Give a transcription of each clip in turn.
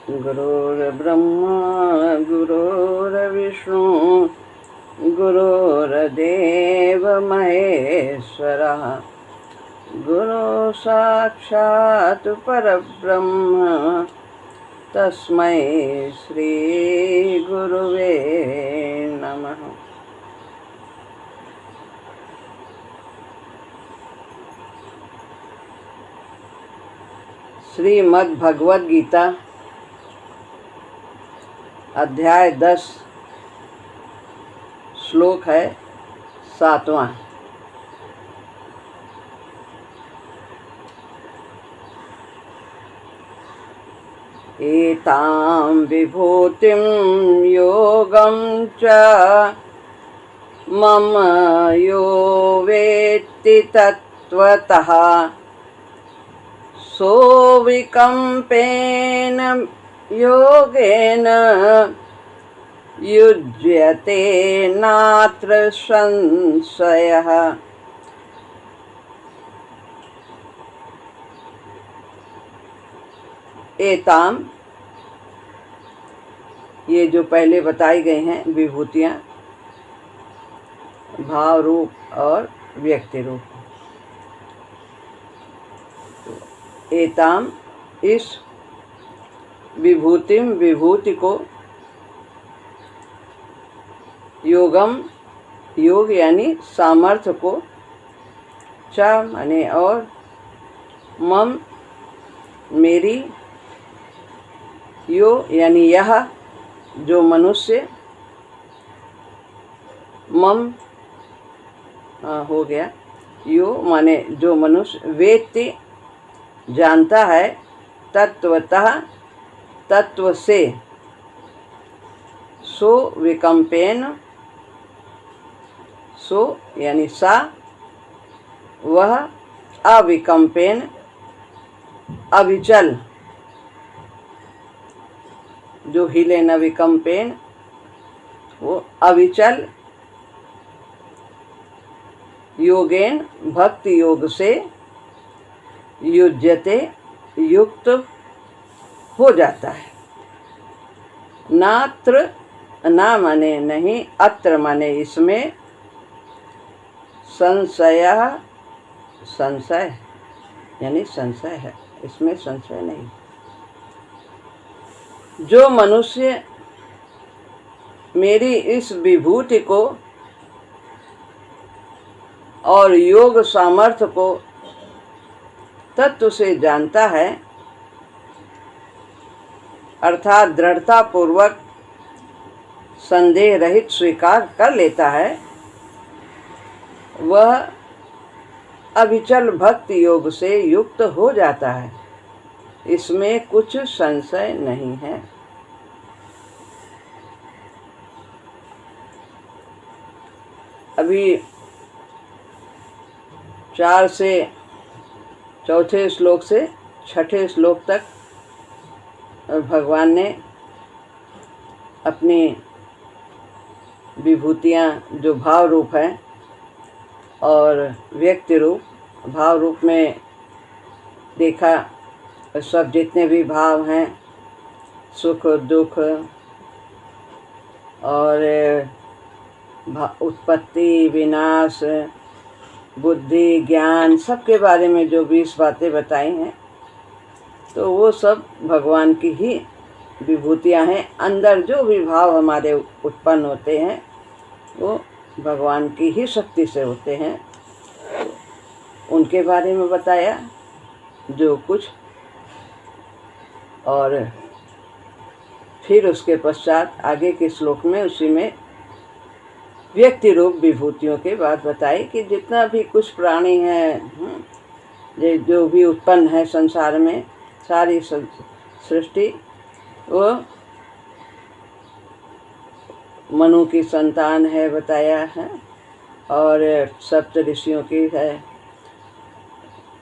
गुरुर्ब्रह्मा गुरुर्विष्णु गुरुर्देव महेश्वरः गुरु साक्षात् परब्रह्म तस्मै श्री गुरुवे नमः। श्रीमद् भगवद गीता अध्याय 10 श्लोक है 7वां। एतां विभूतिं योगं च मम यो वेत्ति तत्त्वतः सोऽविकम्पेन योगेन युज्यते नात्र संशयः। एताम, ये जो पहले बताई गई हैं विभूतियाँ, भाव रूप और व्यक्ति रूप। एताम, इस विभूतिम, विभूति को, योगम, योग यानी सामर्थ्य को, च माने और, मम मेरी, यो यानी यह जो मनुष्य, मम हो गया, यो माने जो मनुष्य, वेत्ति जानता है, तत्वतः तत्व से, सो विकम्पेन, सो यानी सा, वह अविकम्पेन अविचल, जो हिले न विकम्पेन वो अविचल, योगेन भक्ति योग से, युज्यते युक्त हो जाता है। नात्र, ना माने नहीं, अत्र माने इसमें, संशय, संशय यानी संशय है, इसमें संशय नहीं। जो मनुष्य मेरी इस विभूति को और योग सामर्थ्य को तत्व से जानता है, अर्थात दृढ़ता पूर्वक संदेह रहित स्वीकार कर लेता है, वह अविचल भक्ति योग से युक्त हो जाता है। इसमें कुछ संशय नहीं है। अभी 4 से चौथे श्लोक से 6ठे श्लोक तक भगवान ने अपनी विभूतियाँ जो भाव रूप है और व्यक्ति रूप, भाव रूप में देखा सब जितने भी भाव हैं, सुख दुख और उत्पत्ति विनाश, बुद्धि ज्ञान, सबके बारे में जो 20 बातें बताई हैं, तो वो सब भगवान की ही विभूतियाँ हैं। अंदर जो भी भाव हमारे उत्पन्न होते हैं वो भगवान की ही शक्ति से होते हैं। उनके बारे में बताया जो कुछ, और फिर उसके पश्चात आगे के श्लोक में उसी में व्यक्ति रूप विभूतियों के बात बताई कि जितना भी कुछ प्राणी है, जो भी उत्पन्न है संसार में, सारी सृष्टि वो मनु की संतान है बताया है, और सप्त ऋषियों की है,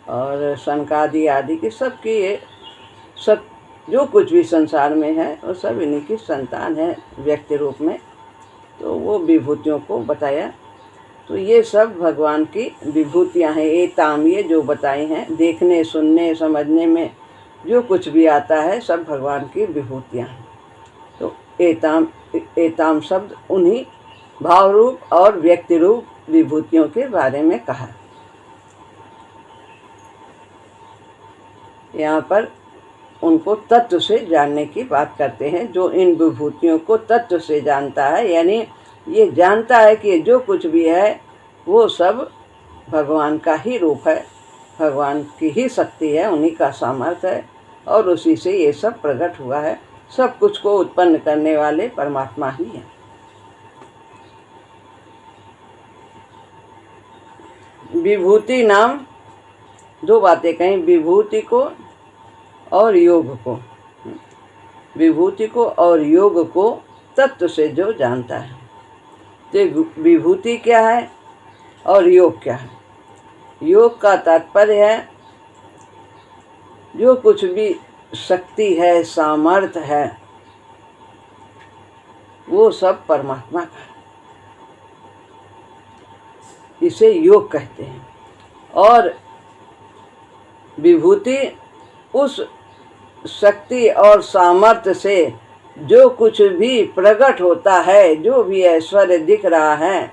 और सनकादि आदि की, सबकी ये सब जो कुछ भी संसार में है वो सब इन्हीं की संतान है व्यक्ति रूप में। तो वो विभूतियों को बताया। तो ये सब भगवान की विभूतियाँ हैं। ये ताम, ये जो बताई हैं, देखने सुनने समझने में जो कुछ भी आता है सब भगवान की विभूतियाँ हैं। तो एताम शब्द उन्हीं भाव रूप और व्यक्ति रूप विभूतियों के बारे में कहा। यहाँ पर उनको तत्व से जानने की बात करते हैं। जो इन विभूतियों को तत्व से जानता है, यानी ये जानता है कि जो कुछ भी है वो सब भगवान का ही रूप है, भगवान की ही शक्ति है, उन्हीं का सामर्थ्य है और उसी से ये सब प्रकट हुआ है। सब कुछ को उत्पन्न करने वाले परमात्मा ही है। विभूति नाम दो बातें कहीं, विभूति को और योग को। विभूति को और योग को तत्व से जो जानता है, तो विभूति क्या है और योग क्या है। योग का तात्पर्य है जो कुछ भी शक्ति है, सामर्थ्य है, वो सब परमात्मा का है, इसे योग कहते हैं। और विभूति उस शक्ति और सामर्थ्य से जो कुछ भी प्रकट होता है, जो भी ऐश्वर्य दिख रहा है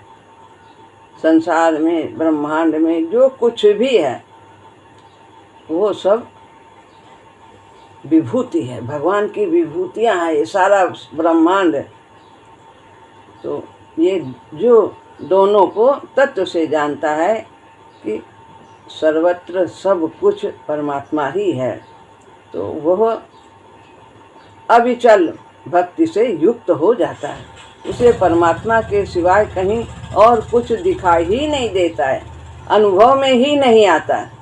संसार में, ब्रह्मांड में जो कुछ भी है, वो सब विभूति है, भगवान की विभूतियाँ हैं ये सारा ब्रह्मांड। तो ये जो दोनों को तत्व से जानता है कि सर्वत्र सब कुछ परमात्मा ही है, तो वह अविचल भक्ति से युक्त हो जाता है। उसे परमात्मा के सिवाय कहीं और कुछ दिखाई ही नहीं देता है, अनुभव में ही नहीं आता है।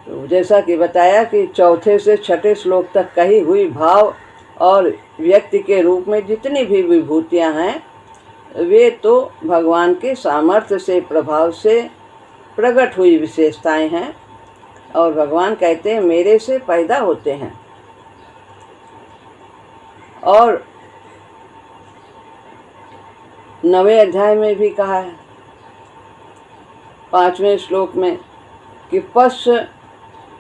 तो जैसा कि बताया कि चौथे से छठे श्लोक तक कही हुई भाव और व्यक्ति के रूप में जितनी भी विभूतियां हैं, वे तो भगवान के सामर्थ्य से, प्रभाव से प्रकट हुई विशेषताएं हैं। और भगवान कहते हैं मेरे से पैदा होते हैं। और 9वें अध्याय में भी कहा है 5वें श्लोक में कि पश्य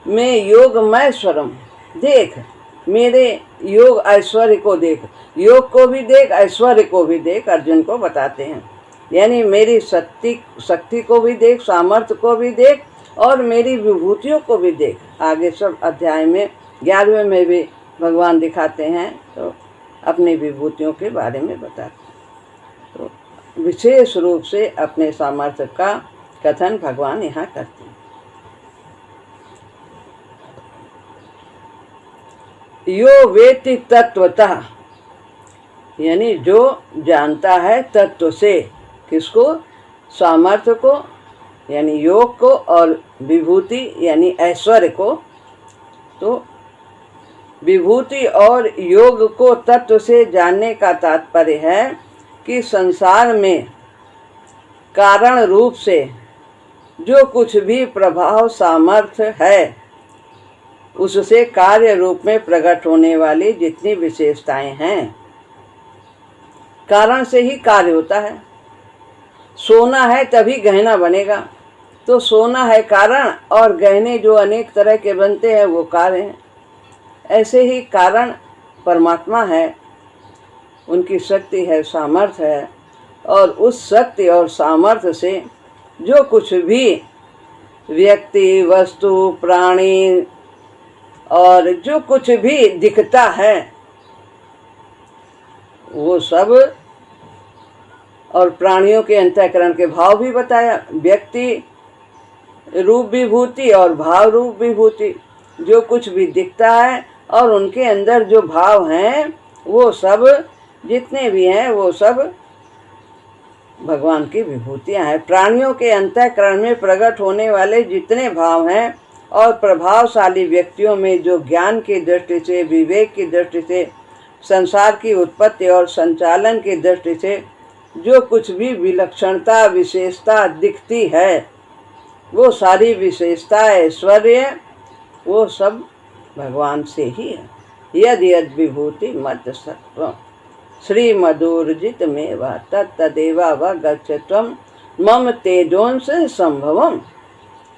में योगमैश्वरम, देख मेरे योग ऐश्वर्य को देख, योग को भी देख, ऐश्वर्य को भी देख, अर्जुन को बताते हैं। यानी मेरी शक्ति को भी देख, सामर्थ्य को भी देख और मेरी विभूतियों को भी देख। आगे सब अध्याय में 11वें में भी भगवान दिखाते हैं, तो अपनी विभूतियों के बारे में बताते हैं। तो विशेष रूप से अपने सामर्थ्य का कथन भगवान यहाँ करते हैं। यो वेति तत्वतः, यानी जो जानता है तत्व से, किसको, सामर्थ्य को यानी योग को और विभूति यानी ऐश्वर्य को। तो विभूति और योग को तत्व से जानने का तात्पर्य है कि संसार में कारण रूप से जो कुछ भी प्रभाव सामर्थ्य है, उससे कार्य रूप में प्रकट होने वाली जितनी विशेषताएं हैं, कारण से ही कार्य होता है। सोना है तभी गहना बनेगा, तो सोना है कारण और गहने जो अनेक तरह के बनते हैं वो कार्य हैं। ऐसे ही कारण परमात्मा है, उनकी शक्ति है, सामर्थ्य है, और उस शक्ति और सामर्थ्य से जो कुछ भी व्यक्ति, वस्तु, प्राणी और जो कुछ भी दिखता है वो सब, और प्राणियों के अंतःकरण के भाव भी बताया, व्यक्ति रूप विभूति और भाव रूप विभूति। जो कुछ भी दिखता है और उनके अंदर जो भाव हैं वो सब जितने भी हैं वो सब भगवान की विभूतियाँ हैं। प्राणियों के अंतःकरण में प्रकट होने वाले जितने भाव हैं और प्रभावशाली व्यक्तियों में जो ज्ञान की दृष्टि से, विवेक की दृष्टि से, संसार की उत्पत्ति और संचालन की दृष्टि से जो कुछ भी विलक्षणता, विशेषता दिखती है, वो सारी विशेषता, ऐश्वर्य, वो सब भगवान से ही है। यद यद विभूति मद सत्व, श्रीमधुर्जित मेवा तत्तदेवावगच्छ त्वं मम तेजोंस संभवम।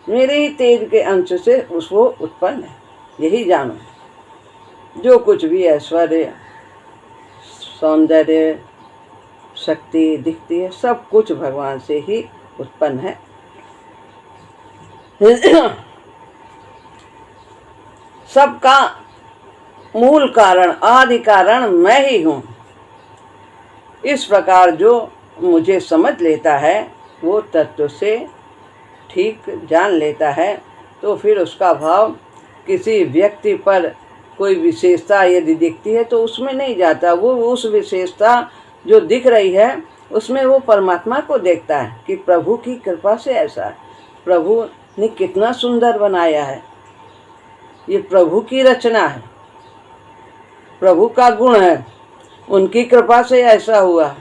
मेरे ही तेज के अंश से उसको उत्पन्न है, यही जानो। जो कुछ भी ऐश्वर्य, सौंदर्य, शक्ति दिखती है, सब कुछ भगवान से ही उत्पन्न है। सबका मूल कारण, आदि कारण मैं ही हूँ। इस प्रकार जो मुझे समझ लेता है, वो तत्व से ठीक जान लेता है, तो फिर उसका भाव किसी व्यक्ति पर कोई विशेषता यदि दिखती है तो उसमें नहीं जाता। वो उस विशेषता जो दिख रही है उसमें वो परमात्मा को देखता है कि प्रभु की कृपा से ऐसा है, प्रभु ने कितना सुंदर बनाया है, ये प्रभु की रचना है, प्रभु का गुण है, उनकी कृपा से ऐसा हुआ।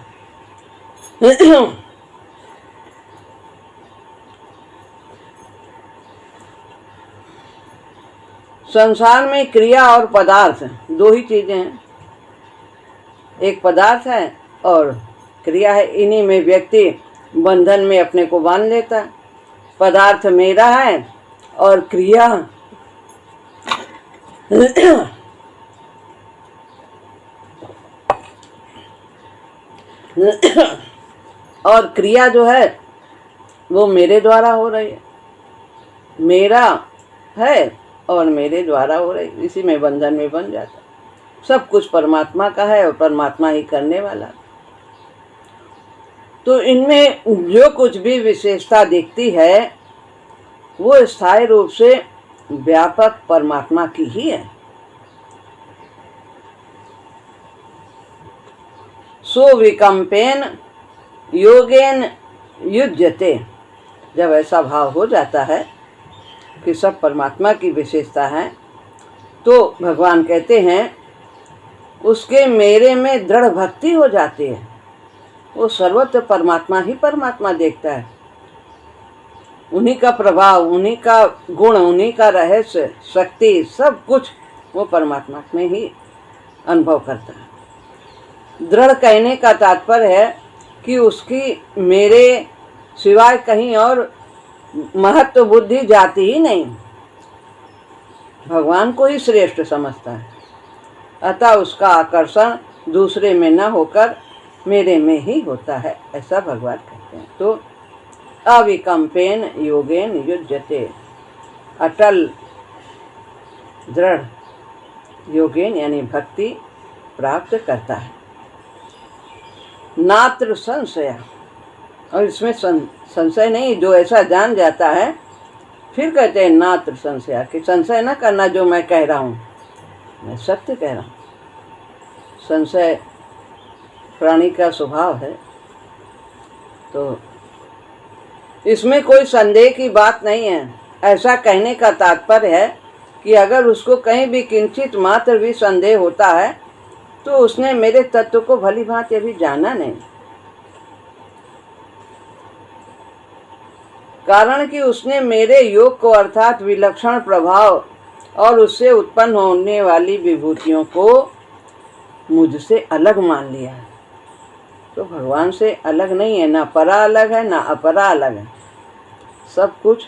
संसार में क्रिया और पदार्थ दो ही चीजें हैं, एक पदार्थ है और क्रिया है। इन्हीं में व्यक्ति बंधन में अपने को बांध लेता है। पदार्थ मेरा है और क्रिया और क्रिया जो है वो मेरे द्वारा हो रही है, मेरा है और मेरे द्वारा हो रही, इसी में बंधन में बन जाता। सब कुछ परमात्मा का है और परमात्मा ही करने वाला। तो इनमें जो कुछ भी विशेषता दिखती है वो स्थायी रूप से व्यापक परमात्मा की ही है। सो विकम्पेन योगेन युज्यते। जब ऐसा भाव हो जाता है कि सब परमात्मा की विशेषता है, तो भगवान कहते हैं उसके मेरे में दृढ़ भक्ति हो जाती है। वो सर्वत्र परमात्मा ही परमात्मा देखता है, उन्हीं का प्रभाव, उन्हीं का गुण, उन्हीं का रहस्य, शक्ति, सब कुछ वो परमात्मा में ही अनुभव करता है। दृढ़ कहने का तात्पर्य है कि उसकी मेरे सिवाय कहीं और महत्व बुद्धि जाती ही नहीं, भगवान को ही श्रेष्ठ समझता है। अतः उसका आकर्षण दूसरे में न होकर मेरे में ही होता है, ऐसा भगवान कहते हैं। तो अविकम्पेन योगेन युज्यते, अटल दृढ़ योगेन यानी भक्ति प्राप्त करता है। नात्र संशय, और इसमें संशय नहीं, जो ऐसा जान जाता है फिर कहते हैं नात्र संशय, कि संशय न करना जो मैं कह रहा हूँ, मैं सत्य कह रहा हूँ। संशय प्राणी का स्वभाव है, तो इसमें कोई संदेह की बात नहीं है। ऐसा कहने का तात्पर्य है कि अगर उसको कहीं भी किंचित मात्र भी संदेह होता है तो उसने मेरे तत्व को भली भांति अभी जाना नहीं। कारण कि उसने मेरे योग को अर्थात विलक्षण प्रभाव और उससे उत्पन्न होने वाली विभूतियों को मुझसे अलग मान लिया है। तो भगवान से अलग नहीं है, ना परा अलग है ना अपरा अलग है, सब कुछ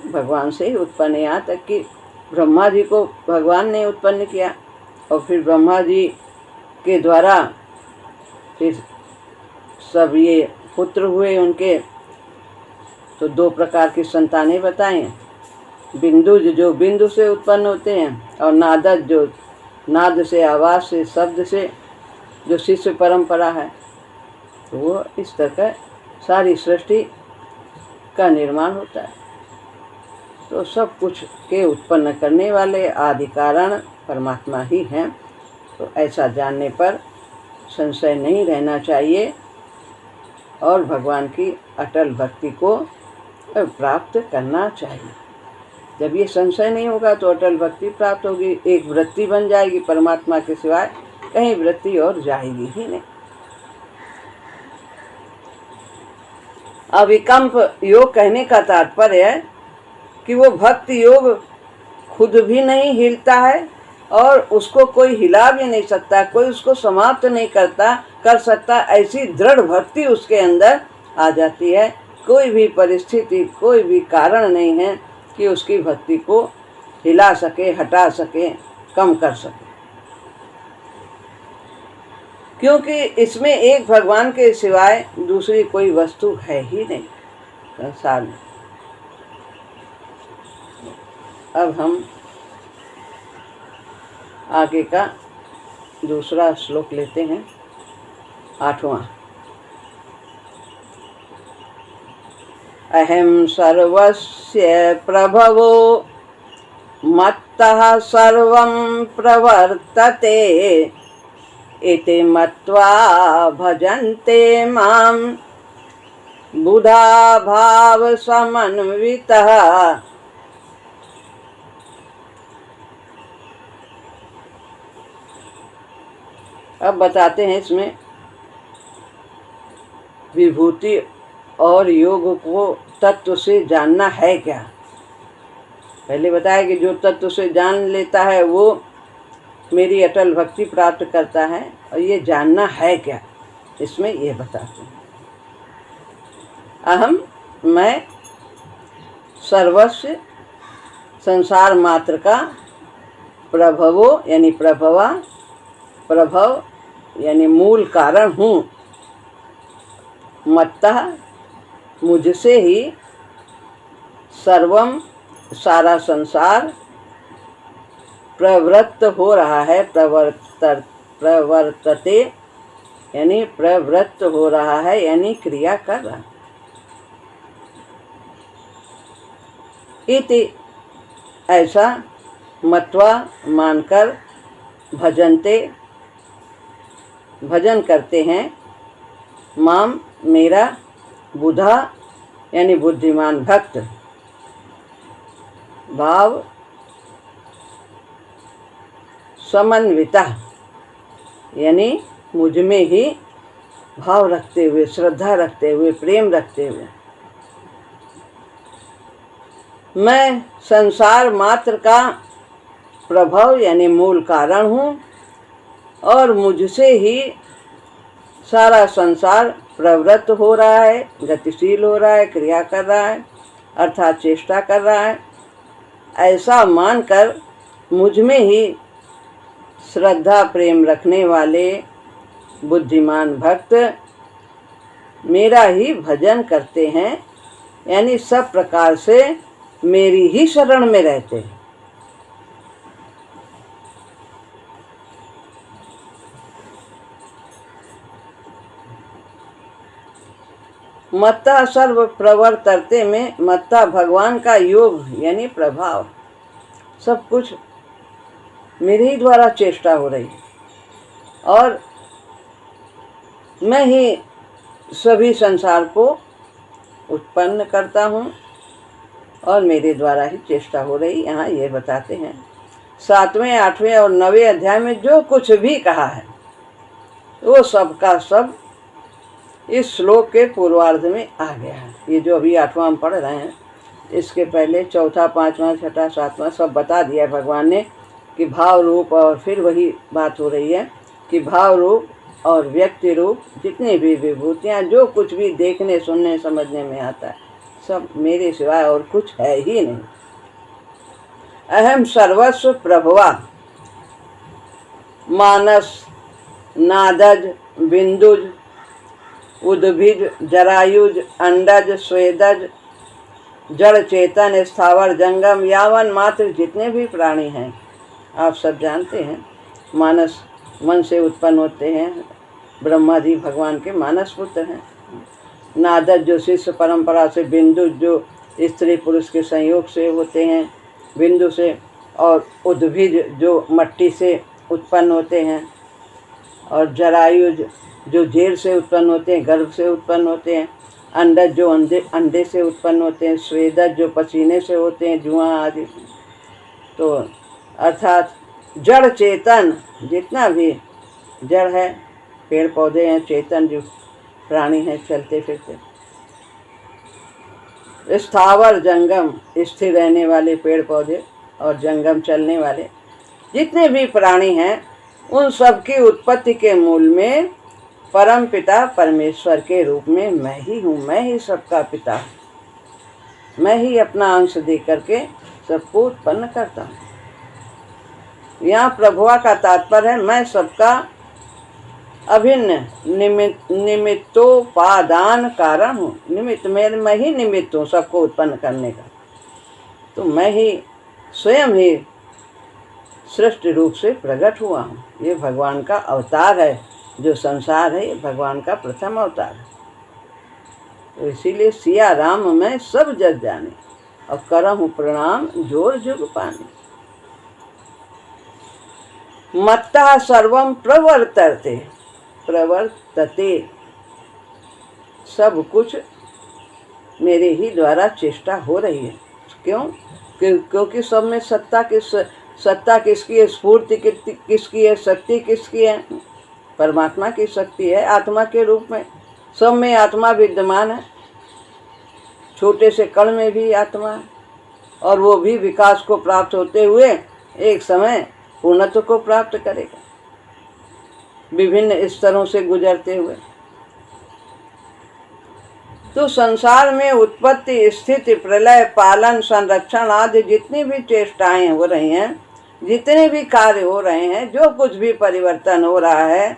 भगवान से ही उत्पन्न है। यहाँ तक कि ब्रह्मा जी को भगवान ने उत्पन्न किया और फिर ब्रह्मा जी के द्वारा फिर सब ये पुत्र हुए उनके। तो दो प्रकार की संतानें बताएं, बिंदुज जो बिंदु से उत्पन्न होते हैं और नादज जो नाद से, आवाज़ से, शब्द से जो शिष्य परंपरा है। तो वो इस तरह सारी सृष्टि का निर्माण होता है। तो सब कुछ के उत्पन्न करने वाले आदि कारण परमात्मा ही हैं। तो ऐसा जानने पर संशय नहीं रहना चाहिए और भगवान की अटल भक्ति को प्राप्त करना चाहिए। जब ये संशय नहीं होगा तो अटल भक्ति प्राप्त होगी, एक वृत्ति बन जाएगी, परमात्मा के सिवाय कहीं वृत्ति और जाएगी ही नहीं। अविकम्प योग कहने का तात्पर्य है कि वो भक्ति योग खुद भी नहीं हिलता है और उसको कोई हिला भी नहीं सकता, कोई उसको समाप्त नहीं कर सकता। ऐसी दृढ़ भक्ति उसके अंदर आ जाती है। कोई भी परिस्थिति, कोई भी कारण नहीं है कि उसकी भक्ति को हिला सके, हटा सके, कम कर सके, क्योंकि इसमें एक भगवान के सिवाय दूसरी कोई वस्तु है ही नहीं संसार में। अब हम आगे का दूसरा श्लोक लेते हैं, 8वां। अहम सर्वस्य प्रभवो मत्तः सर्वं प्रवर्तते इति मत्वा भजन्ते मां बुधा भाव समन्वितः। अब बताते हैं इसमें विभूति और योग को तत्व से जानना है क्या। पहले बताया कि जो तत्व से जान लेता है वो मेरी अटल भक्ति प्राप्त करता है, और ये जानना है क्या, इसमें ये बताते हैं। अहम, मैं, सर्वस्व, संसार मात्र का, प्रभवो यानी प्रभवा, प्रभव यानी मूल कारण हूँ, मत्तः मुझसे ही, सर्वम सारा संसार, प्रवृत्त हो रहा है, प्रवर्तते यानी प्रवृत्त हो रहा है, यानी क्रिया कर रहा है। इति ऐसा मत्वा मानकर, भजन्ते भजन करते हैं, माम मेरा, बुधा यानी बुद्धिमान भक्त, भाव समन्विता यानी मुझ में ही भाव रखते हुए, श्रद्धा रखते हुए, प्रेम रखते हुए। मैं संसार मात्र का प्रभव यानी मूल कारण हूँ, और मुझसे ही सारा संसार प्रवृत्त हो रहा है, गतिशील हो रहा है, क्रिया कर रहा है, अर्थात चेष्टा कर रहा है। ऐसा मानकर मुझ में ही श्रद्धा प्रेम रखने वाले बुद्धिमान भक्त मेरा ही भजन करते हैं, यानी सब प्रकार से मेरी ही शरण में रहते हैं। मत्ता सर्व प्रवर्तते में मत्ता भगवान का योग यानी प्रभाव, सब कुछ मेरे ही द्वारा चेष्टा हो रही है, और मैं ही सभी संसार को उत्पन्न करता हूँ, और मेरे द्वारा ही चेष्टा हो रही। यहाँ ये बताते हैं 7वें, 8वें और 9वें अध्याय में जो कुछ भी कहा है वो सब का सब इस श्लोक के पूर्वार्ध में आ गया है। ये जो अभी 8वां हम पढ़ रहे हैं, इसके पहले 4, 5, 6, 7 सब बता दिया है भगवान ने कि भाव रूप, और फिर वही बात हो रही है कि भाव रूप और व्यक्ति रूप जितनी भी विभूतियाँ, जो कुछ भी देखने, सुनने, समझने में आता है, सब मेरे सिवाय और कुछ है ही नहीं। अहम सर्वस्व प्रभवा, मानस, नादज, बिंदुज, उद्भिज, जरायुज, अंडज, स्वेदज, जड़ चेतन, स्थावर, जंगम, यावन मात्र जितने भी प्राणी हैं आप सब जानते हैं। मानस मन से उत्पन्न होते हैं, ब्रह्मा जी भगवान के मानस पुत्र हैं। नादज जो शिष्य परंपरा से, बिंदु जो स्त्री पुरुष के संयोग से होते हैं बिंदु से, और उद्भिज जो मट्टी से उत्पन्न होते हैं, और जरायुज जो जेल से उत्पन्न होते हैं, गर्भ से उत्पन्न होते हैं, अंडज जो अंडे से उत्पन्न होते हैं, स्वेदज जो पसीने से होते हैं, जुआ आदि। तो अर्थात जड़ चेतन जितना भी जड़ है, पेड़ पौधे हैं, चेतन जो प्राणी हैं चलते फिरते, स्थावर जंगम स्थिर रहने वाले पेड़ पौधे, और जंगम चलने वाले, जितने भी प्राणी हैं उन सब की उत्पत्ति के मूल में परम पिता परमेश्वर के रूप में मैं ही हूँ। मैं ही सबका पिता हूँ। मैं ही अपना अंश दे करके सबको उत्पन्न करता हूँ। यहाँ प्रभुआ का तात्पर्य है मैं सबका अभिन्न निमित्तोपादान कारण हूँ। निमित्त मैं ही निमित्त हूँ सबको उत्पन्न करने का। तो मैं ही स्वयं ही सृष्टि रूप से प्रकट हुआ हूँ। ये भगवान का अवतार है। जो संसार है ये भगवान का प्रथम अवतार है। तो इसीलिए सिया राम में सब जग जाने और करहु प्रणाम जोर जुग पाने। मत्तः सर्वं प्रवर्तते प्रवर्तते, सब कुछ मेरे ही द्वारा चेष्टा हो रही है। क्यों? क्योंकि सब में सत्ता किसकी है, स्फूर्ति किसकी है, शक्ति किसकी है? परमात्मा की शक्ति है आत्मा के रूप में। सब में आत्मा विद्यमान है। छोटे से कण में भी आत्मा है और वो भी विकास को प्राप्त होते हुए एक समय पूर्णत्व को प्राप्त करेगा, विभिन्न स्तरों से गुजरते हुए। तो संसार में उत्पत्ति, स्थिति, प्रलय, पालन, संरक्षण आदि जितनी भी चेष्टाएं हो रही हैं, जितने भी कार्य हो रहे हैं, जो कुछ भी परिवर्तन हो रहा है,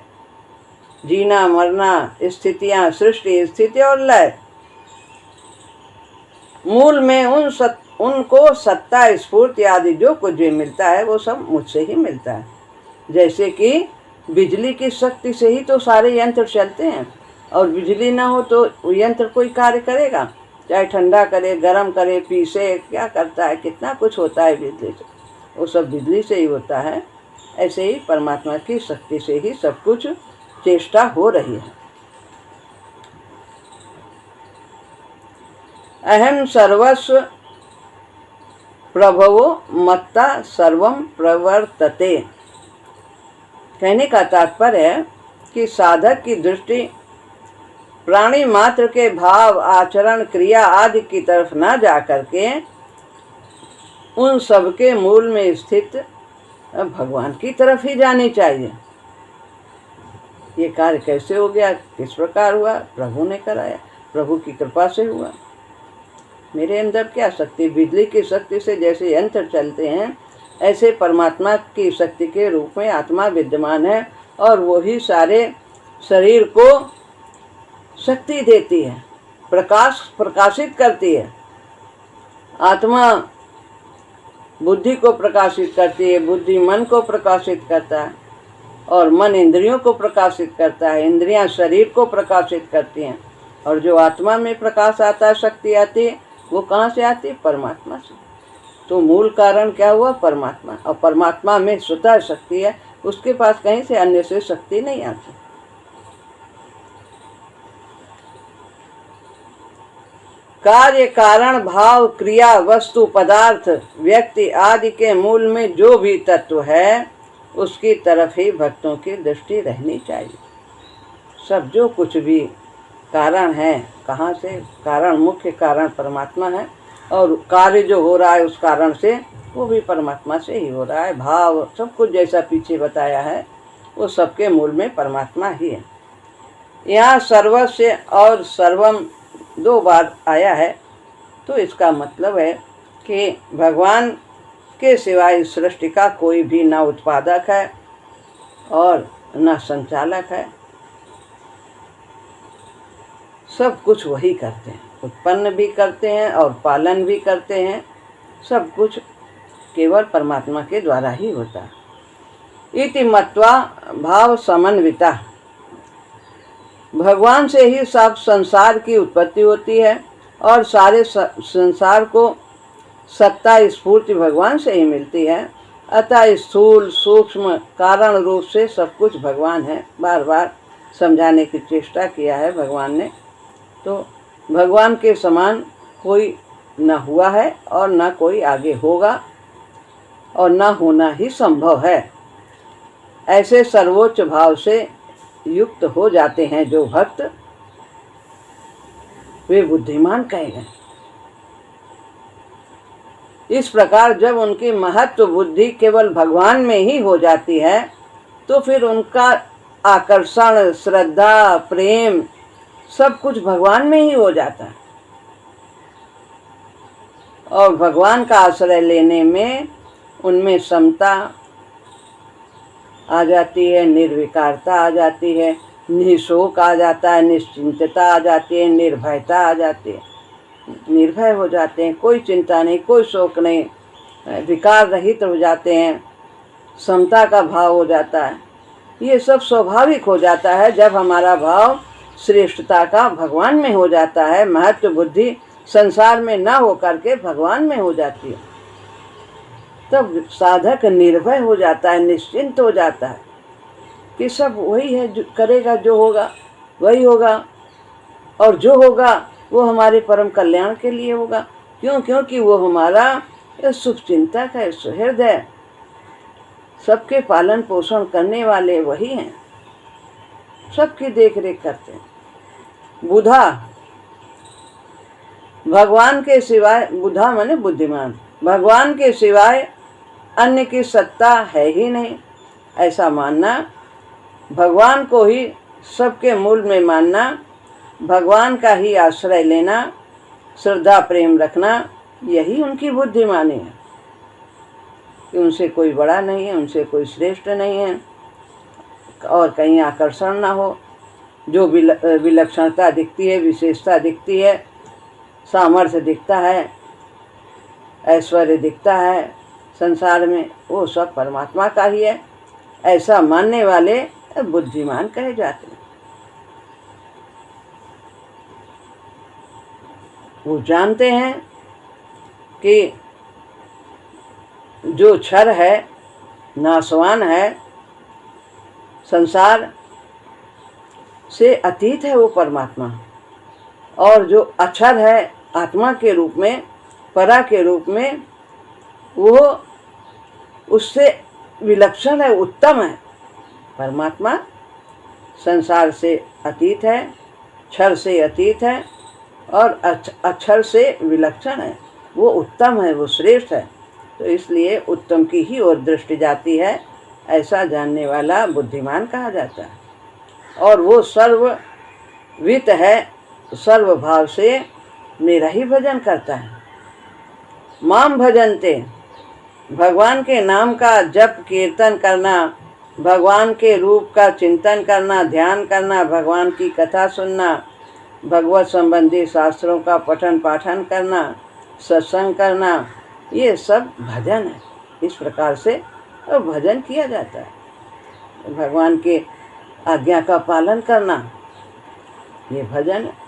जीना मरना, स्थितियां, सृष्टि स्थिति और लय, मूल में उनको सत्ता स्फूर्ति आदि जो कुछ भी मिलता है वो सब मुझसे ही मिलता है। जैसे कि बिजली की शक्ति से ही तो सारे यंत्र चलते हैं, और बिजली ना हो तो यंत्र कोई कार्य करेगा? चाहे ठंडा करे, गर्म करे, पीसे, क्या करता है, कितना कुछ होता है बिजली से, वो सब बिजली से ही होता है। ऐसे ही परमात्मा की शक्ति से ही सब कुछ चेष्टा हो रही है। अहम सर्वस्व प्रभवो मत्ता सर्वम प्रवर्तते। कहने का तात्पर्य है कि साधक की दृष्टि प्राणी मात्र के भाव, आचरण, क्रिया आदि की तरफ न जा करके उन सब के मूल में स्थित भगवान की तरफ ही जानी चाहिए। ये कार्य कैसे हो गया, किस प्रकार हुआ? प्रभु ने कराया, प्रभु की कृपा से हुआ। मेरे अंदर क्या शक्ति? बिजली की शक्ति से जैसे यंत्र चलते हैं, ऐसे परमात्मा की शक्ति के रूप में आत्मा विद्यमान है और वही सारे शरीर को शक्ति देती है, प्रकाशित करती है। आत्मा बुद्धि को प्रकाशित करती है, बुद्धि मन को प्रकाशित करता है और मन इंद्रियों को प्रकाशित करता है, इंद्रियां शरीर को प्रकाशित करती हैं। और जो आत्मा में प्रकाश आता है, शक्ति आती है, वो कहाँ से आती है? परमात्मा से। तो मूल कारण क्या हुआ? परमात्मा। और परमात्मा में स्वतः शक्ति है, उसके पास कहीं से अन्य से शक्ति नहीं आती। कार्य, कारण, भाव, क्रिया, वस्तु, पदार्थ, व्यक्ति आदि के मूल में जो भी तत्व है उसकी तरफ ही भक्तों की दृष्टि रहनी चाहिए। सब जो कुछ भी कारण है, कहाँ से? कारण, मुख्य कारण परमात्मा है और कार्य जो हो रहा है उस कारण से वो भी परमात्मा से ही हो रहा है। भाव, सब कुछ जैसा पीछे बताया है वो सबके मूल में परमात्मा ही है। यहाँ सर्वस्य और सर्वम 2 बार आया है, तो इसका मतलब है कि भगवान के सिवाय सृष्टि का कोई भी न उत्पादक है और न संचालक है। सब कुछ वही करते हैं, उत्पन्न भी करते हैं और पालन भी करते हैं। सब कुछ केवल परमात्मा के द्वारा ही होता है। इति मत्वा भाव समन्विता, भगवान से ही सब संसार की उत्पत्ति होती है और सारे संसार को सत्ता स्फूर्ति भगवान से ही मिलती है। अतः स्थूल सूक्ष्म कारण रूप से सब कुछ भगवान है। बार बार समझाने की चेष्टा किया है भगवान ने। तो भगवान के समान कोई न हुआ है और न कोई आगे होगा और न होना ही संभव है। ऐसे सर्वोच्च भाव से युक्त हो जाते हैं जो भक्त, वे बुद्धिमान कहे गए। इस प्रकार जब उनकी महत्व बुद्धि केवल भगवान में ही हो जाती है तो फिर उनका आकर्षण, श्रद्धा, प्रेम सब कुछ भगवान में ही हो जाता है। और भगवान का आश्रय लेने में उनमें समता आ जाती है, निर्विकारता आ जाती है, निःशोक आ जाता है, निश्चिंतता आ जाती है, निर्भयता आ जाती है। निर्भय हो जाते हैं, कोई चिंता नहीं, कोई शोक नहीं, विकार रहित हो जाते हैं, समता का भाव हो जाता है। ये सब स्वाभाविक हो जाता है जब हमारा भाव श्रेष्ठता का भगवान में हो जाता है। महत्व बुद्धि संसार में न हो करके भगवान में हो जाती है, तब साधक निर्भय हो जाता है, निश्चिंत हो जाता है कि सब वही है, जो करेगा, जो होगा वही होगा, और जो होगा वो हमारे परम कल्याण के लिए होगा। क्यों? क्योंकि वो हमारा शुभ चिंतक है, सुहृदय, सबके पालन पोषण करने वाले वही हैं, सबकी देख रेख करते हैं। बुधा, भगवान के सिवाय, बुधा माने बुद्धिमान, भगवान के सिवाय अन्य की सत्ता है ही नहीं, ऐसा मानना, भगवान को ही सबके मूल में मानना, भगवान का ही आश्रय लेना, श्रद्धा प्रेम रखना, यही उनकी बुद्धिमानी है कि उनसे कोई बड़ा नहीं है, उनसे कोई श्रेष्ठ नहीं है, और कहीं आकर्षण ना हो। जो विलक्षणता दिखती है, विशेषता दिखती है, सामर्थ्य दिखता है, ऐश्वर्य दिखता है संसार में, वो सब परमात्मा का ही है। ऐसा मानने वाले बुद्धिमान कहे जाते हैं। वो जानते हैं कि जो क्षर है, नाशवान है, संसार से अतीत है वो परमात्मा, और जो अक्षर है आत्मा के रूप में, परा के रूप में, वो उससे विलक्षण है, उत्तम है। परमात्मा संसार से अतीत है, क्षर से अतीत है, और अक्षर से विलक्षण है, वो उत्तम है, वो श्रेष्ठ है। तो इसलिए उत्तम की ही ओर दृष्टि जाती है, ऐसा जानने वाला बुद्धिमान कहा जाता है। और वो सर्ववित है, सर्व भाव से मेरा ही भजन करता है। माम भजनते, भगवान के नाम का जप कीर्तन करना, भगवान के रूप का चिंतन करना, ध्यान करना, भगवान की कथा सुनना, भगवत संबंधी शास्त्रों का पठन पाठन करना, सत्संग करना, ये सब भजन है। इस प्रकार से भजन किया जाता है। भगवान के आज्ञा का पालन करना, ये भजन है।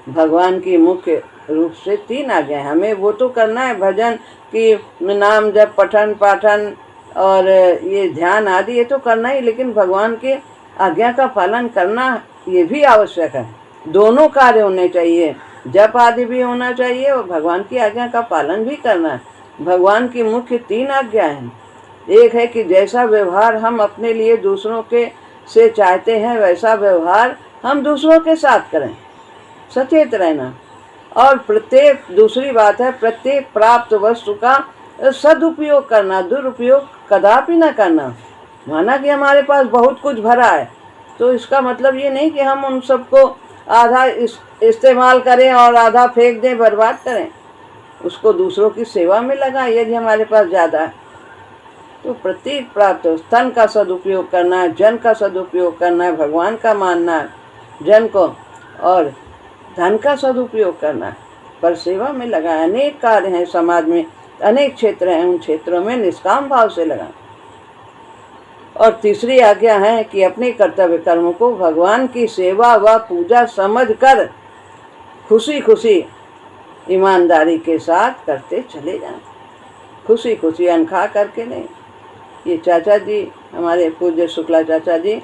भगवान की मुख्य रूप से 3 आज्ञा है, हमें वो तो करना है भजन की, नाम जप पठन पाठन और ये ध्यान आदि ये तो करना ही, लेकिन भगवान के आज्ञा का पालन करना ये भी आवश्यक है। दोनों कार्य होने चाहिए, जप आदि भी होना चाहिए और भगवान की आज्ञा का पालन भी करना है। भगवान की मुख्य 3 आज्ञा हैं। एक है कि जैसा व्यवहार हम अपने लिए दूसरों के से चाहते हैं वैसा व्यवहार हम दूसरों के साथ करें, सचेत रहना। और दूसरी बात है प्रत्येक प्राप्त वस्तु का सदुपयोग करना, दुरुपयोग कदापि न करना। माना कि हमारे पास बहुत कुछ भरा है, तो इसका मतलब ये नहीं कि हम उन सबको आधा इस्तेमाल करें और आधा फेंक दें, बर्बाद करें। उसको दूसरों की सेवा में लगाएं यदि हमारे पास ज़्यादा है तो। प्रत्येक प्राप्त धन का सदुपयोग करना है, जन का सदुपयोग करना है, भगवान का मानना है जन को, और धन का सदुपयोग करना है, पर सेवा में लगाएं। अनेक कार्य हैं समाज में, अनेक क्षेत्र हैं, उन क्षेत्रों में निष्काम भाव से लगाएं। और तीसरी आज्ञा है कि अपने कर्तव्य कर्मों को भगवान की सेवा व पूजा समझकर खुशी खुशी ईमानदारी के साथ करते चले जाएं, खुशी खुशी अनखा करके नहीं। ये चाचा जी, हमारे पूज्य शुक्ला चाचा जी,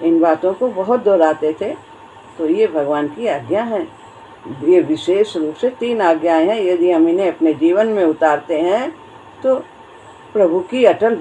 इन बातों को बहुत दोहराते थे। तो ये भगवान की आज्ञा है। ये विशेष रूप से 3 आज्ञाएं हैं। यदि हम इन्हें अपने जीवन में उतारते हैं तो प्रभु की अटल